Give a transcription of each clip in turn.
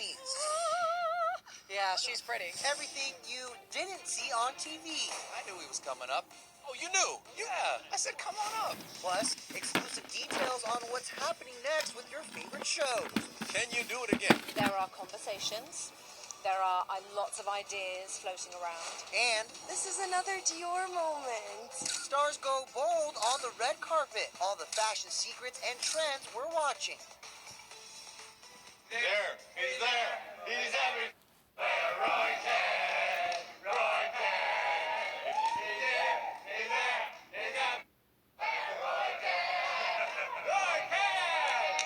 nominees. Yeah, she's pretty. Everything you didn't see on TV. I knew he was coming up. Oh, you knew? Yeah. I said, come on up. Plus, exclusive details on what's happening next with your favorite shows. Can you do it again? There are conversations. There are lots of ideas floating around. And This is another Dior moment. stars go bold on the red carpet. All the fashion secrets and trends we're watching. There. He's there. He's everywhere. Roy Kent. Roy Kent. He's there. He's there. He's there. Roy Kent. Roy Kent.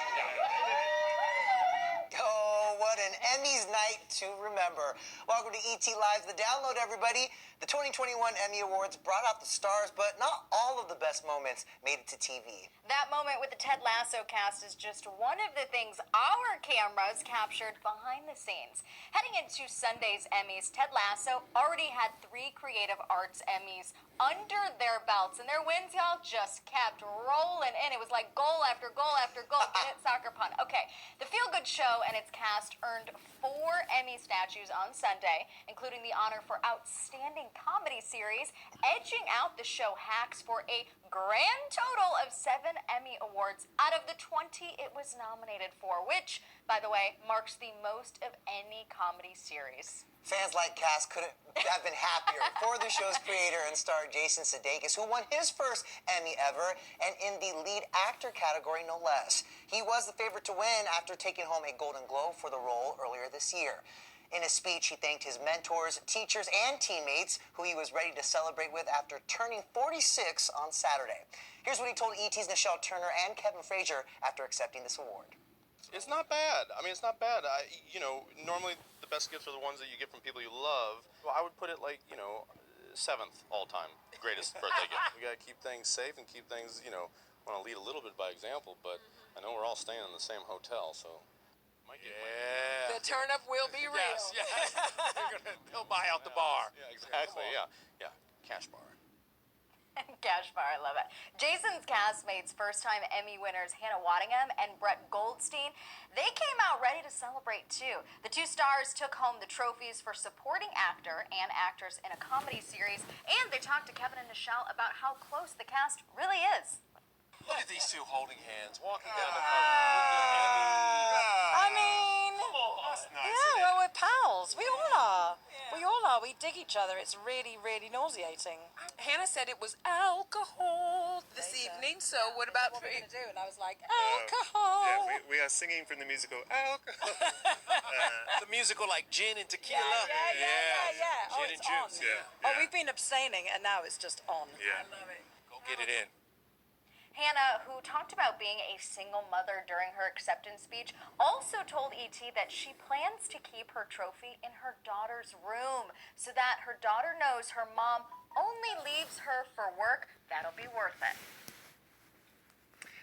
Oh, what an Emmys night to remember. Welcome to ET Live, the download, everybody. The 2021 Emmy Awards brought out the stars, but not all of the best moments made it to TV. That moment with the Ted Lasso cast is just one of the things our cameras captured behind the scenes. Heading into Sunday's Emmys, Ted Lasso already had 3 Creative Arts Emmys under their belts, and their wins, y'all, just kept rolling in. It was like goal after goal after goal. Get it, soccer pun. Okay, the feel-good show and its cast earned 4 Emmy statues on Sunday, including the honor for Outstanding Comedy Series, edging out the show Hacks for a grand total of 7 Emmy Awards out of the 20 it was nominated for, which, by the way, marks the most of any comedy series. Fans like Cass couldn't have been happier for the show's creator and star Jason Sudeikis, who won his first Emmy ever, and in the lead actor category, no less. He was the favorite to win after taking home a Golden Globe for the role earlier this year. In his speech, he thanked his mentors, teachers, and teammates, who he was ready to celebrate with after turning 46 on Saturday. Here's what he told ET's Nichelle Turner and Kevin Frazier after accepting this award. It's not bad. I mean, it's not bad. Normally the best gifts are the ones that you get from people you love. Well, I would put it like, 7th all-time greatest birthday gift. We got to keep things safe and keep things, want to lead a little bit by example, but I know we're all staying in the same hotel, so... Yeah. The turn-up will be real. Yes. They'll buy out the bar. Yeah, exactly. Yeah. Cash bar. Cash bar, I love it. Jason's castmates, first-time Emmy winners Hannah Waddingham and Brett Goldstein, they came out ready to celebrate too. The 2 stars took home the trophies for supporting actor and actress in a comedy series, and they talked to Kevin and Nichelle about how close the cast really is. Look at these 2 holding hands, walking down the I mean, That's nice, yeah, well, we're pals. We all are. We all are. We dig each other. It's really, really nauseating. Hannah said it was alcohol this evening, so what about What for we're going to do? And I was like, alcohol. Yeah, we are singing from the musical Alcohol. The musical like gin and tequila. Yeah. Oh, Gin it's and on. juice. Oh, we've been abstaining, and now it's just on. Yeah. Go get it in. Hannah, who talked about being a single mother during her acceptance speech, also told ET that she plans to keep her trophy in her daughter's room so that her daughter knows her mom only leaves her for work. That'll be worth it.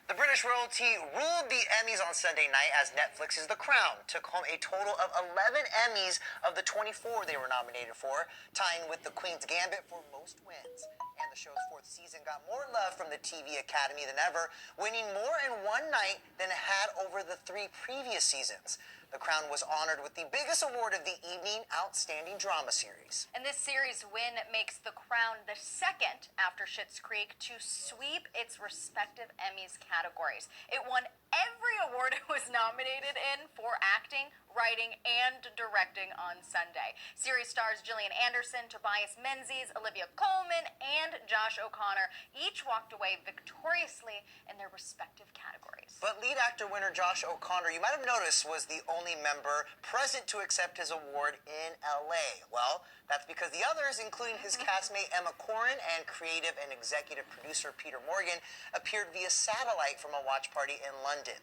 The British royalty ruled the Emmys on Sunday night as Netflix's The Crown took home a total of 11 Emmys of the 24 they were nominated for, tying with The Queen's Gambit for most wins. And the show's 4th season got more love from the TV Academy than ever, winning more in one night than it had over the 3 previous seasons. The Crown was honored with the biggest award of the evening, Outstanding Drama Series. And this series win makes The Crown the second after Schitt's Creek to sweep its respective Emmys categories. It won every award it was nominated in for acting, writing, and directing on Sunday. Series stars Gillian Anderson, Tobias Menzies, Olivia Colman, and Josh O'Connor each walked away victoriously in their respective categories. But lead actor winner Josh O'Connor, you might have noticed, was the only member present to accept his award in LA. Well, that's because the others, including his castmate Emma Corrin and creative and executive producer Peter Morgan, appeared via satellite from a watch party in London.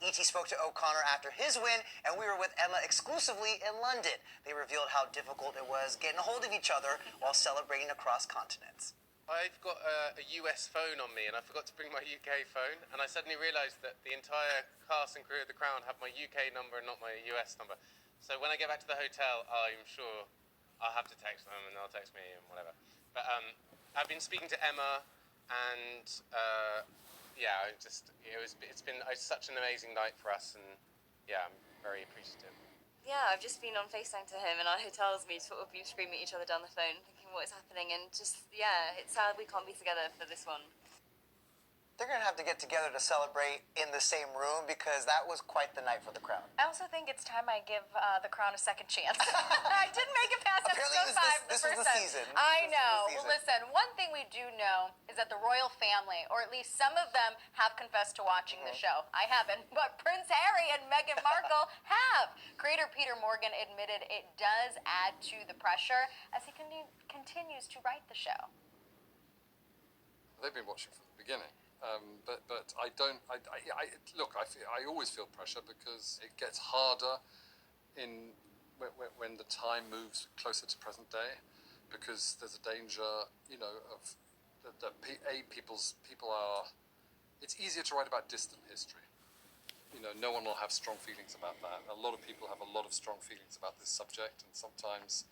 E.T. spoke to O'Connor after his win, and we were with Emma exclusively in London. They revealed how difficult it was getting a hold of each other while celebrating across continents. I've got a US phone on me, and I forgot to bring my UK phone, and I suddenly realised that the entire cast and crew of The Crown have my UK number and not my US number. So when I get back to the hotel, I'm sure I'll have to text them, and they'll text me and whatever. But I've been speaking to Emma, and it's been such an amazing night for us, and yeah, I'm very appreciative. Yeah, I've just been on FaceTime to him, and our hotels we sort of been screaming at each other down the phone, thinking what is happening, and just, yeah, it's sad we can't be together for this one. They're going to have to get together to celebrate in the same room because that was quite the night for the Crown. I also think it's time I give the Crown a second chance. I didn't make it past Apparently episode 5 this was the season. I know. Well, listen, one thing we do know is that the royal family, or at least some of them, have confessed to watching the show. I haven't, but Prince Harry and Meghan Markle have. Creator Peter Morgan admitted it does add to the pressure as he continues to write the show. They've been watching from the beginning. But I don't. Look. I always feel pressure because it gets harder when the time moves closer to present day, because there's a danger, of that people are. It's easier to write about distant history. No one will have strong feelings about that. A lot of people have a lot of strong feelings about this subject, and sometimes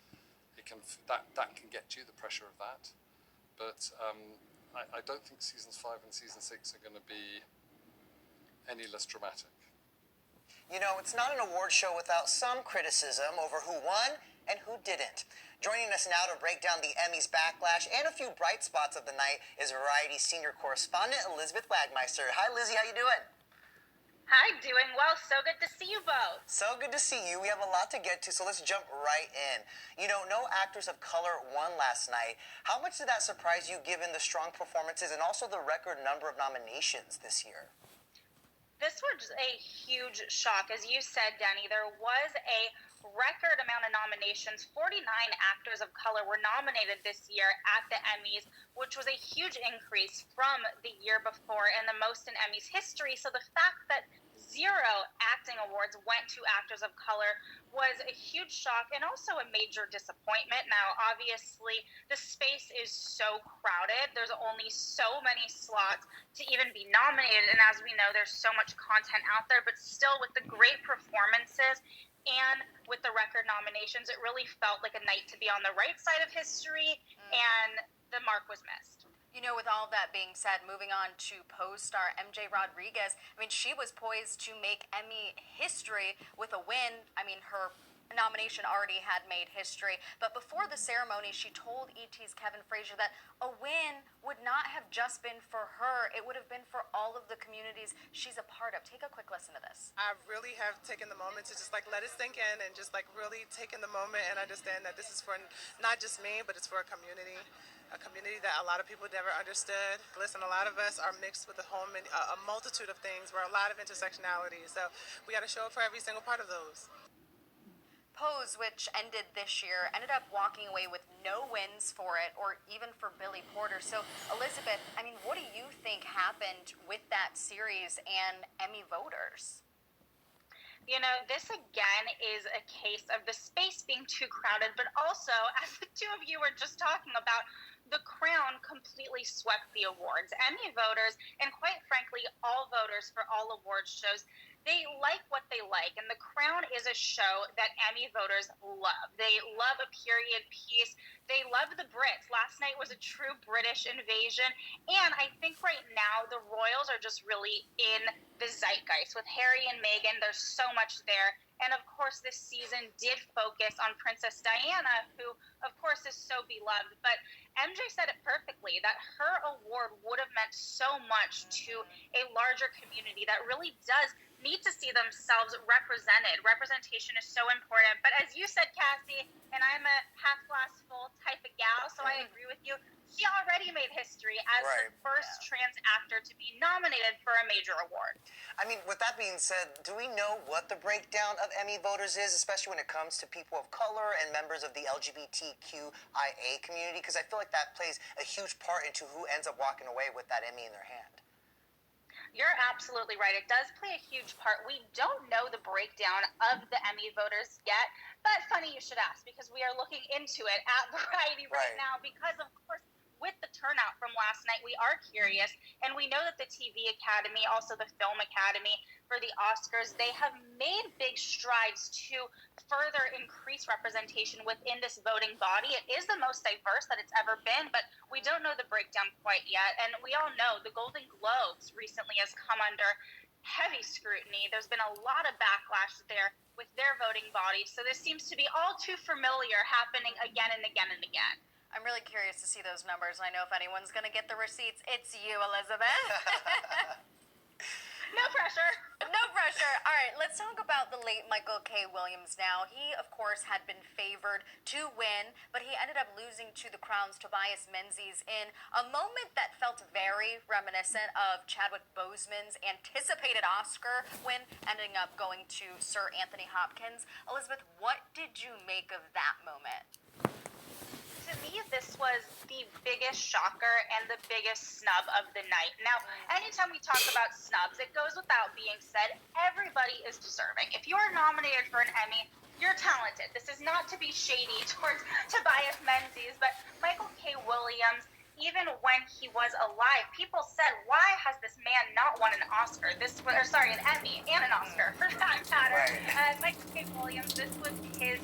that can get you, the pressure of that. But I don't think seasons 5 and season 6 are going to be any less dramatic. It's not an award show without some criticism over who won and who didn't. Joining us now to break down the Emmys backlash and a few bright spots of the night is Variety senior correspondent Elizabeth Wagmeister. Hi, Lizzie. How you doing? Hi, doing well. So good to see you both. So good to see you. We have a lot to get to, so let's jump right in. No actors of color won last night. How much did that surprise you given the strong performances and also the record number of nominations this year? This was a huge shock. As you said, Danny, there was a record amount of nominations. 49 actors of color were nominated this year at the Emmys, which was a huge increase from the year before and the most in Emmys history. So the fact that 0 acting awards went to actors of color was a huge shock and also a major disappointment. Now, obviously, the space is so crowded. There's only so many slots to even be nominated. And as we know, there's so much content out there. But still, with the great performances and with the record nominations, it really felt like a night to be on the right side of history, and the mark was missed. With all that being said, moving on to Pose star MJ Rodriguez. She was poised to make Emmy history with a win. Her nomination already had made history, but before the ceremony, she told ET's Kevin Frazier that a win would not have just been for her, it would have been for all of the communities she's a part of. Take a quick listen to this. I really have taken the moment to just let it sink in and just really taking the moment and understand that this is for not just me, but it's for a community that a lot of people never understood. Listen, a lot of us are mixed with a multitude of things. We're a lot of intersectionality, so we got to show up for every single part of those. Pose, which ended this year, ended up walking away with no wins for it, or even for Billy Porter. So, Elizabeth, what do you think happened with that series and Emmy voters? This again is a case of the space being too crowded, but also, as the two of you were just talking about, the Crown completely swept the awards. Emmy voters, and quite frankly, all voters for all award shows, they like what they like. And The Crown is a show that Emmy voters love. They love a period piece. They love the Brits. Last night was a true British invasion. And I think right now the royals are just really in the zeitgeist. With Harry and Meghan, there's so much there. And of course, this season did focus on Princess Diana, who, of course, is so beloved. But MJ said it perfectly, that her award would have meant so much to a larger community that really does need to see themselves represented. Representation is so important. But as you said, Cassie, and I'm a half glass full type of gal, so I agree with you, she already made history as the first trans actor to be nominated for a major award. With that being said, do we know what the breakdown of Emmy voters is, especially when it comes to people of color and members of the LGBTQIA community? Because I feel like that plays a huge part into who ends up walking away with that Emmy in their hand. You're absolutely right. It does play a huge part. We don't know the breakdown of the Emmy voters yet, but funny you should ask, because we are looking into it at Variety right now, because of course, with the turnout from last night, we are curious, and we know that the TV Academy, also the Film Academy for the Oscars, they have made big strides to further increase representation within this voting body. It is the most diverse that it's ever been, but we don't know the breakdown quite yet. And we all know the Golden Globes recently has come under heavy scrutiny. There's been a lot of backlash there with their voting body. So this seems to be all too familiar, happening again and again and again. I'm really curious to see those numbers. I know if anyone's going to get the receipts, it's you, Elizabeth. No pressure. No pressure. All right, let's talk about the late Michael K. Williams now. He, of course, had been favored to win, but he ended up losing to The Crown's Tobias Menzies in a moment that felt very reminiscent of Chadwick Boseman's anticipated Oscar win, ending up going to Sir Anthony Hopkins. Elizabeth, what did you make of that moment? To me, this was the biggest shocker and the biggest snub of the night. Now, anytime we talk about snubs, it goes without being said, everybody is deserving. If you are nominated for an Emmy, you're talented. This is not to be shady towards Tobias Menzies, but Michael K. Williams, even when he was alive, people said, why has this man not won an Oscar? An Emmy and an Oscar for that matter. Michael K. Williams, this was his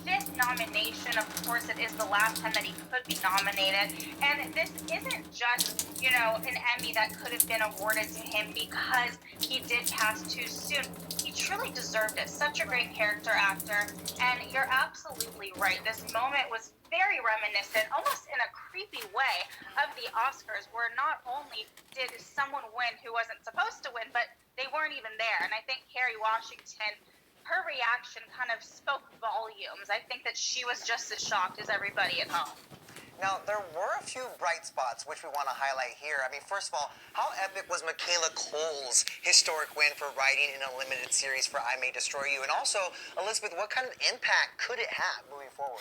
5th nomination. Of course, it is the last time that he could be nominated. And this isn't just, an Emmy that could have been awarded to him because he did pass too soon. He truly deserved it. Such a great character actor. And you're absolutely right. This moment was very reminiscent, almost in a creepy way, of the Oscars, where not only did someone win who wasn't supposed to win, but they weren't even there. And I think Kerry Washington, her reaction kind of spoke volumes. I think that she was just as shocked as everybody at home. Now, there were a few bright spots which we want to highlight here. I mean, first of all, how epic was Michaela Coel's historic win for writing in a limited series for I May Destroy You? And also, Elizabeth, what kind of impact could it have moving forward?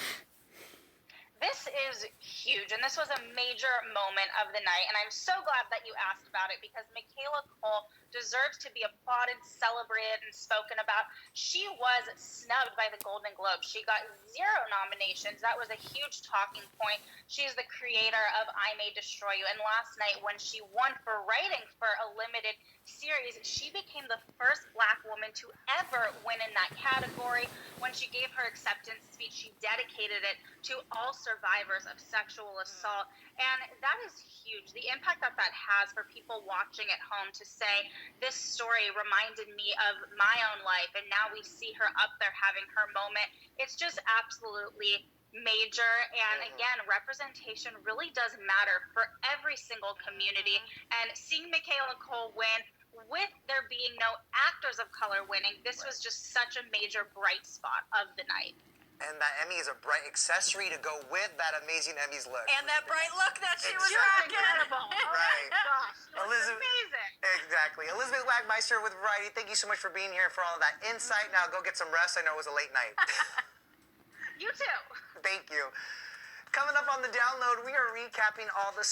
This is huge, and this was a major moment of the night, and I'm so glad that you asked about it because Michaela Coel deserves to be applauded, celebrated, and spoken about. She was snubbed by the Golden Globes. She got 0 nominations. That was a huge talking point. She's the creator of I May Destroy You, and last night when she won for writing for a limited series, she became the first Black woman to ever win in that category. When she gave her acceptance speech, she dedicated it to all survivors of sexual assault, and that is huge. The impact that has for people watching at home to say, this story reminded me of my own life, and now we see her up there having her moment. It's just absolutely major, and again, representation really does matter for every single community, and seeing Michaela Coel win, with there being no actors of color winning, this was just such a major bright spot of the night. And that Emmy is a bright accessory to go with that amazing Emmy's look. And that bright look that she was Just rocking. incredible. Right. Oh my gosh, Elizabeth, amazing. Exactly. Elizabeth Wagmeister with Variety, thank you so much for being here and for all of that insight. Now go get some rest. I know it was a late night. You too. Thank you. Coming up on the download, we are recapping all the